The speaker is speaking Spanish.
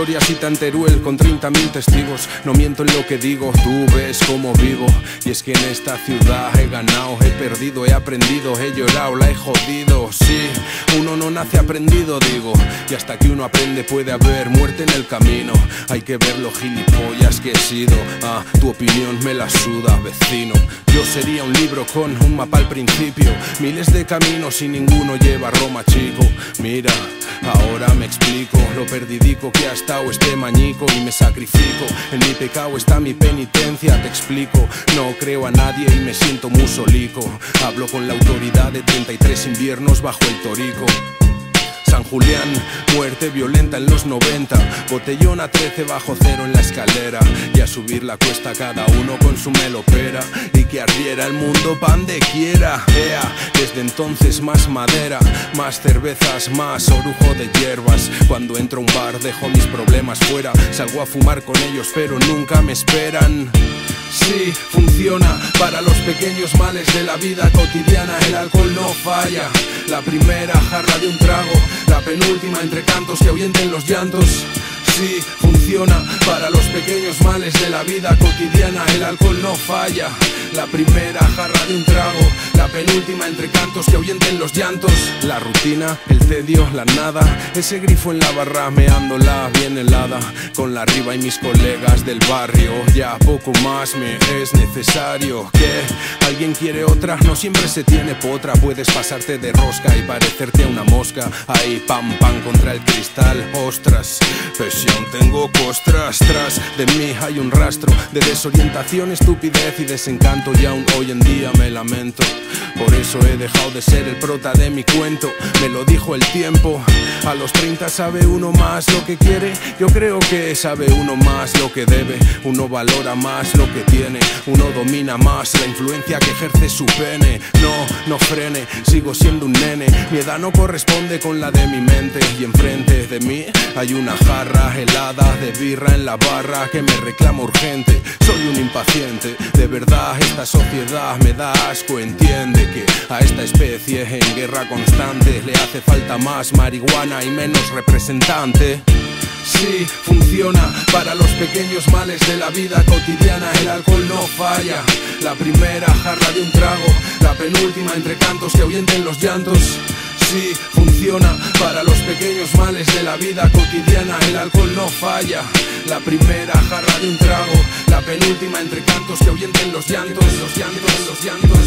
historias y Teruel con 30.000 testigos. No miento en lo que digo, tú ves cómo vivo. Y es que en esta ciudad he ganado, he perdido, he aprendido, he llorado, la he jodido. Sí, uno no nace aprendido, digo. Y hasta que uno aprende puede haber muerte en el camino. Hay que ver lo gilipollas que he sido. Tu opinión me la suda, vecino. Yo sería un libro con un mapa al principio. Miles de caminos y ninguno lleva a Roma, chico. Mira, ahora me explico lo perdidico que ha estado este mañico. Y me sacrifico, en mi pecado está mi penitencia. Te explico, no creo a nadie y me siento musolico. Hablo con la autoridad de 33 inviernos bajo el Torico. San Julián, muerte violenta en los 90. Botellón a 13 bajo cero en la escalera. Y a subir la cuesta cada uno con su melopera. Y que ardiera el mundo pa' donde quiera. Desde entonces más madera, más cervezas, más orujo de hierbas. Cuando entro a un bar dejo mis problemas fuera. Salgo a fumar con ellos pero nunca me esperan. Sí, funciona para los pequeños males de la vida cotidiana. El alcohol no falla. La primera jarra de un trago, la penúltima entre cantos que ahuyenten los llantos. Sí, funciona para los pequeños males de la vida cotidiana. El alcohol no falla. La primera jarra de un trago, la penúltima entre cantos que ahuyenten los llantos. La rutina, el tedio, la nada. Ese grifo en la barra meándola bien helada. Con la arriba y mis colegas del barrio. Ya poco más me es necesario. ¿Qué? ¿Alguien quiere otra? No siempre se tiene potra. Puedes pasarte de rosca y parecerte a una mosca. Ahí pam pam contra el cristal. Ostras, pues si aún tengo costras. Tras de mí hay un rastro de desorientación, estupidez y desencanto. Y aún hoy en día me lamento. Por eso he dejado de ser el prota de mi cuento. Me lo dijo el tiempo. A los 30 sabe uno más lo que quiere. Yo creo que sabe uno más lo que debe. Uno valora más lo que tiene. Uno domina más la influencia que ejerce su pene. No frene, sigo siendo un nene. Mi edad no corresponde con la de mi mente. Y enfrente de mí hay una jarra helada de birra en la barra que me reclama urgente. Soy un impaciente, de verdad esta sociedad me da asco. Entiende que a esta especie en guerra constante le hace falta más marihuana y menos representante. Sí, funciona para los pequeños males de la vida cotidiana. El alcohol no falla. La primera jarra de un trago, la penúltima entre cantos que ahuyenten los llantos. Sí, funciona para los pequeños males de la vida cotidiana. El alcohol no falla. La primera jarra de un trago, la penúltima entre cantos que ahuyenten los llantos, los llantos, los llantos.